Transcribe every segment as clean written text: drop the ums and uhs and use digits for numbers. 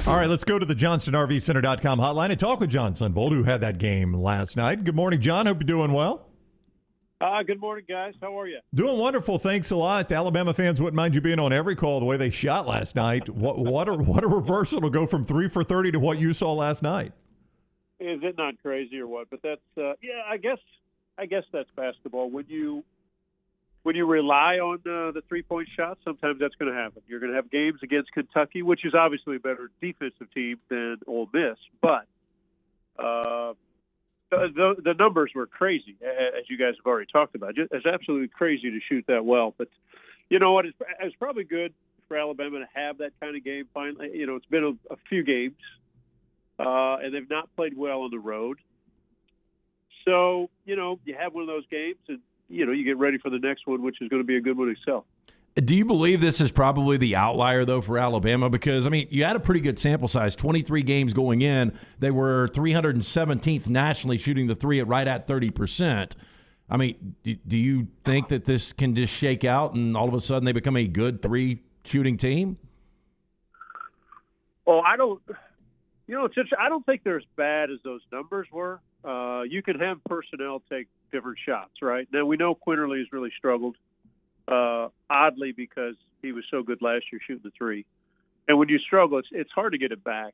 All right, let's go to the JohnstonRVCenter.com hotline and talk with Jon Sundvold, who had that game last night. Good morning, John. Hope you're doing well. Good morning, guys. How are you? Doing wonderful. Thanks a lot. Alabama fans wouldn't mind you being on every call the way they shot last night. What a reversal to go from 3 for 30 to what you saw last night. Is it not crazy or what? But that's I guess that's basketball. When you rely on the 3-point shot, sometimes that's going to happen. You're going to have games against Kentucky, which is obviously a better defensive team than Ole Miss, but the numbers were crazy, as you guys have already talked about. It's absolutely crazy to shoot that well. But you know what? It's probably good for Alabama to have that kind of game finally. You know, it's been a few games, and they've not played well on the road. So, you know, you have one of those games, and, you know, you get ready for the next one, which is going to be a good one itself. Do you believe this is probably the outlier, though, for Alabama? Because, I mean, you had a pretty good sample size, 23 games going in. They were 317th nationally shooting the three at right at 30%. I mean, do you think that this can just shake out and all of a sudden they become a good three-shooting team? Oh, I don't think they're as bad as those numbers were. You can have personnel take different shots, right? Now, we know Quinterly has really struggled. Oddly, because he was so good last year shooting the three. And when you struggle, it's hard to get it back.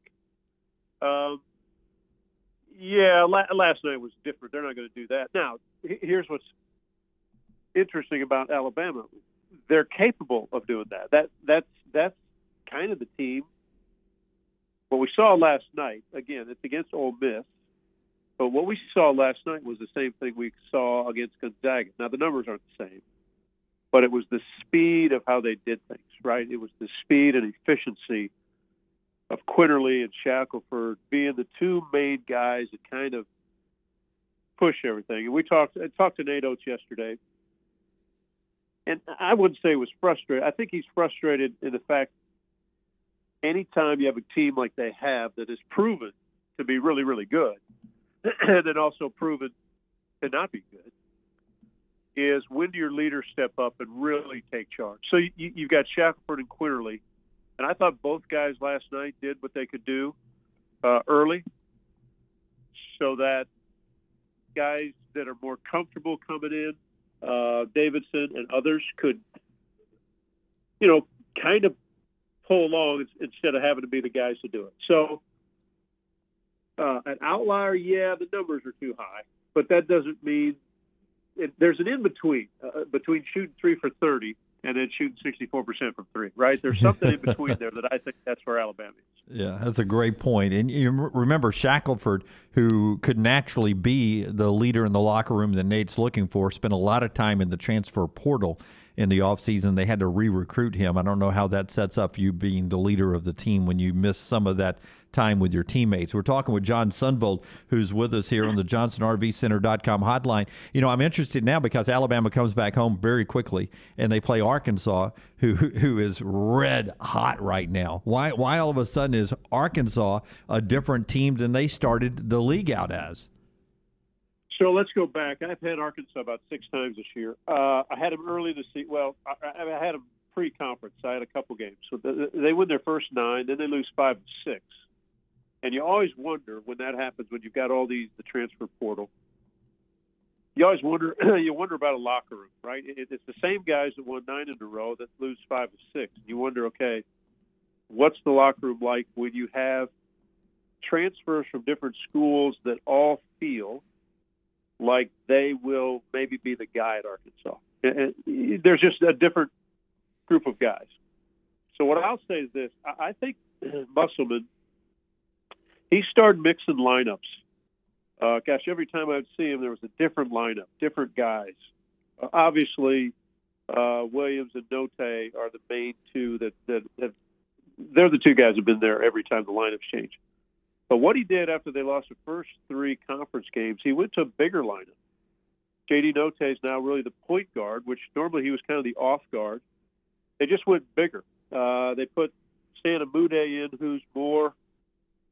Last night was different. They're not going to do that. Now, here's what's interesting about Alabama. They're capable of doing that. That's kind of the team. What we saw last night, again, it's against Ole Miss, but what we saw last night was the same thing we saw against Gonzaga. Now, the numbers aren't the same. But it was the speed of how they did things, right? It was the speed and efficiency of Quinterly and Shackelford being the two main guys that kind of push everything. And I talked to Nate Oates yesterday, and I wouldn't say he was frustrated. I think he's frustrated in the fact anytime you have a team like they have that is proven to be really, really good, and then also proven to not be good, is when do your leaders step up and really take charge? So you've got Shackelford and Quinterly, and I thought both guys last night did what they could do early so that guys that are more comfortable coming in, Davidson and others, could, you know, kind of pull along instead of having to be the guys to do it. So an outlier, the numbers are too high, but that doesn't mean there's an in-between between shooting 3 for 30 and then shooting 64% from three, right? There's something in between there that I think that's where Alabama is. Yeah, that's a great point. And you remember Shackelford, who could naturally be the leader in the locker room that Nate's looking for, spent a lot of time in the transfer portal in the offseason. They had to re-recruit him. I don't know how that sets up you being the leader of the team when you miss some of that time with your teammates. We're talking with Jon Sundvold, who's with us here on the JohnstonRVCenter.com hotline. You know, I'm interested now because Alabama comes back home very quickly, and they play Arkansas, who is red hot right now. Why all of a sudden is Arkansas a different team than they started the league out as? So let's go back. I've had Arkansas about 6 times this year. I had them early in the season. Well, I had them pre-conference. I had a couple games. So they win their first 9, then they lose 5 and 6. And you always wonder when that happens, when you've got all the transfer portal. You always wonder. You wonder about a locker room, right? It's the same guys that won 9 in a row that lose 5 and 6. You wonder, okay, what's the locker room like when you have transfers from different schools that all feel like they will maybe be the guy at Arkansas? And there's just a different group of guys. So what I'll say is this. I think Musselman, he started mixing lineups. Every time I would see him, there was a different lineup, different guys. Obviously, Williams and Note are the main two that have – they're the two guys who have been there every time the lineups change. But what he did after they lost the first 3 conference games, he went to a bigger lineup. J.D. Note is now really the point guard, which normally he was kind of the off guard. They just went bigger. They put Santa Mude in, who's more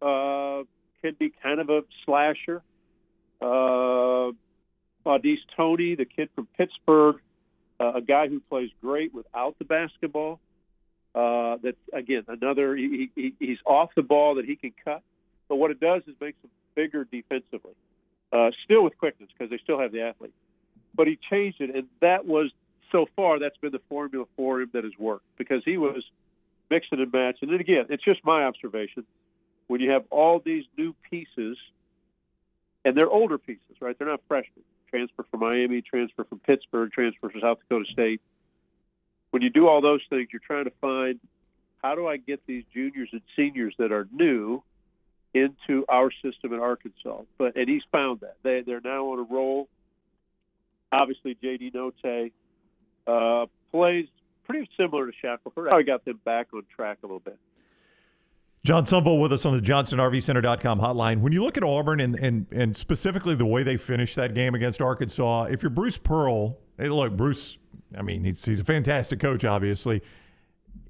can be kind of a slasher. Audis Toney, the kid from Pittsburgh, a guy who plays great without the basketball. That's, again, another he's off the ball that he can cut. But what it does is makes him bigger defensively, still with quickness because they still have the athlete. But he changed it, and that was, so far, that's been the formula for him that has worked because he was mixing and matching. And again, it's just my observation. When you have all these new pieces, and they're older pieces, right? They're not freshmen. Transfer from Miami, transfer from Pittsburgh, transfer from South Dakota State. When you do all those things, you're trying to find, how do I get these juniors and seniors that are new into our system in Arkansas? And he's found that. They're now on a roll. Obviously, J.D. Notae plays pretty similar to Shackelford. I got them back on track a little bit. Jon Sundvold with us on the JohnstonRVCenter.com hotline. When you look at Auburn and specifically the way they finished that game against Arkansas, if you're Bruce Pearl, hey, look, Bruce, I mean, he's a fantastic coach, obviously,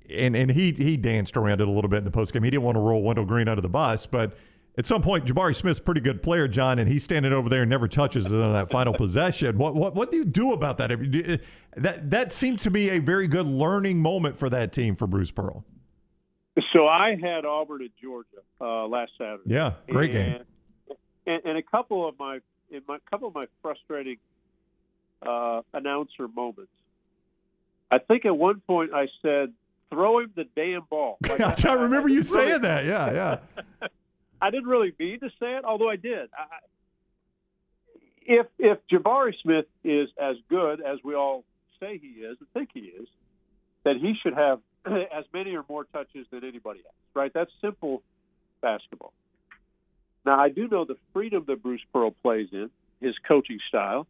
and he danced around it a little bit in the postgame. He didn't want to roll Wendell Green under the bus, but at some point, Jabari Smith's a pretty good player, John, and he's standing over there and never touches it on that final possession. What do you do about that? That seems to be a very good learning moment for that team for Bruce Pearl. So I had Auburn at Georgia last Saturday. Yeah, great game. And a couple of my frustrating announcer moments. I think at one point I said, "Throw him the damn ball." Like, I remember you saying that. Yeah. I didn't really mean to say it, although I did. If Jabari Smith is as good as we all say he is and think he is, then he should have as many or more touches than anybody else, right? That's simple basketball. Now, I do know the freedom that Bruce Pearl plays in, his coaching style,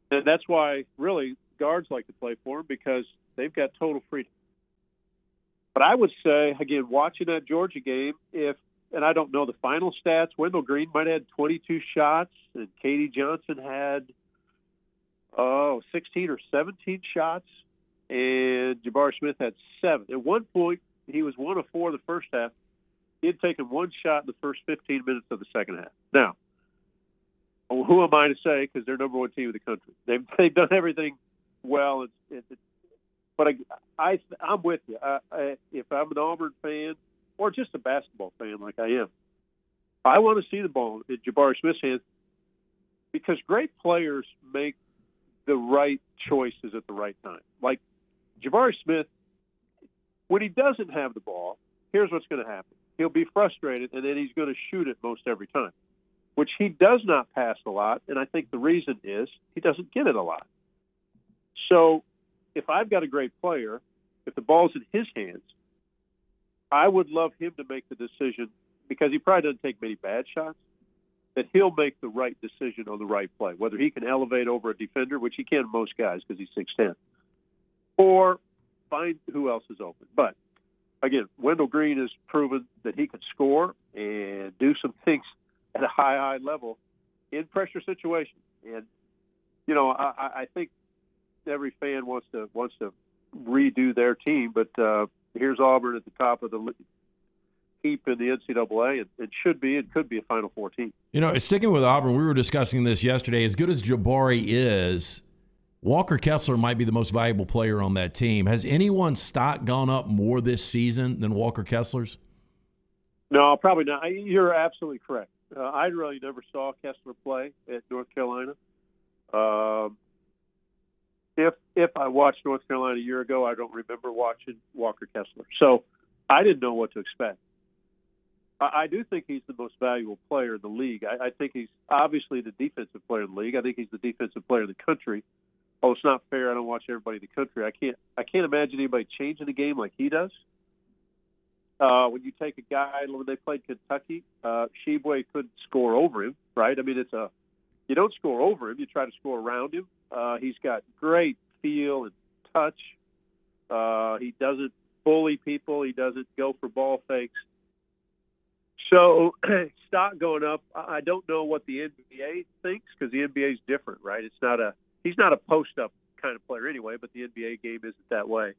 and that's why, really, guards like to play for him because they've got total freedom. But I would say, again, watching that Georgia game, and I don't know the final stats, Wendell Green might have had 22 shots, and Katie Johnson had, 16 or 17 shots. And Jabari Smith had 7. At one point, he was 1 of 4 in the first half. He had taken 1 shot in the first 15 minutes of the second half. Now, who am I to say, because they're number 1 team in the country. They've done everything well. But I'm with you. If I'm an Auburn fan or just a basketball fan like I am, I want to see the ball in Jabari Smith's hands because great players make the right choices at the right time. Like, Jabari Smith, when he doesn't have the ball, here's what's going to happen. He'll be frustrated, and then he's going to shoot it most every time, which he does not pass a lot, and I think the reason is he doesn't get it a lot. So if I've got a great player, if the ball's in his hands, I would love him to make the decision, because he probably doesn't take many bad shots, that he'll make the right decision on the right play, whether he can elevate over a defender, which he can most guys because he's 6'10", or find who else is open. But, again, Wendell Green has proven that he can score and do some things at a high level in pressure situations. And, I think every fan wants to redo their team, but here's Auburn at the top of the heap in the NCAA, and it could be a Final Four team. Sticking with Auburn, we were discussing this yesterday. As good as Jabari is, Walker Kessler might be the most valuable player on that team. Has anyone's stock gone up more this season than Walker Kessler's? No, probably not. You're absolutely correct. I really never saw Kessler play at North Carolina. If I watched North Carolina a year ago, I don't remember watching Walker Kessler. So I didn't know what to expect. I do think he's the most valuable player in the league. I think he's obviously the defensive player in the league. I think he's the defensive player in the country. Oh, it's not fair. I don't watch everybody in the country. I can't imagine anybody changing the game like he does. When you take a guy, when they played Kentucky, Sheboy couldn't score over him, right? I mean, you don't score over him. You try to score around him. He's got great feel and touch. He doesn't bully people. He doesn't go for ball fakes. So stock going up. I don't know what the NBA thinks because the NBA is different, right? He's not a post-up kind of player anyway, but the NBA game isn't that way.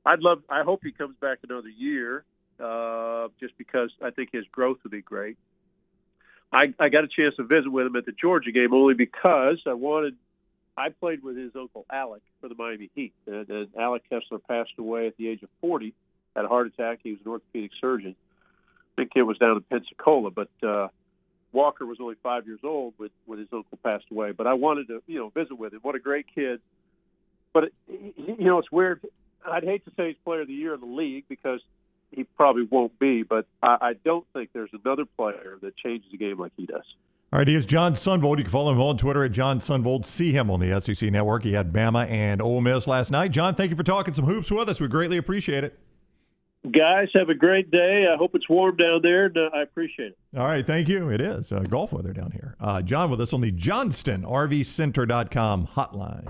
I hope he comes back another year, just because I think his growth would be great. I got a chance to visit with him at the Georgia game only because I played with his uncle Alec for the Miami Heat, and Alec Kessler passed away at the age of 40 had a heart attack. He was an orthopedic surgeon. I think it was down in Pensacola, but Walker was only 5 years old when his uncle passed away. But I wanted to, visit with him. What a great kid. But, it's weird. I'd hate to say he's player of the year in the league because he probably won't be, but I don't think there's another player that changes the game like he does. All right, he is Jon Sundvold. You can follow him on Twitter at Jon Sundvold. See him on the SEC Network. He had Bama and Ole Miss last night. Jon, thank you for talking some hoops with us. We greatly appreciate it. Guys, have a great day. I hope it's warm down there. I appreciate it. All right, thank you. It is golf weather down here. Jon with us on the JohnstonRVCenter.com hotline.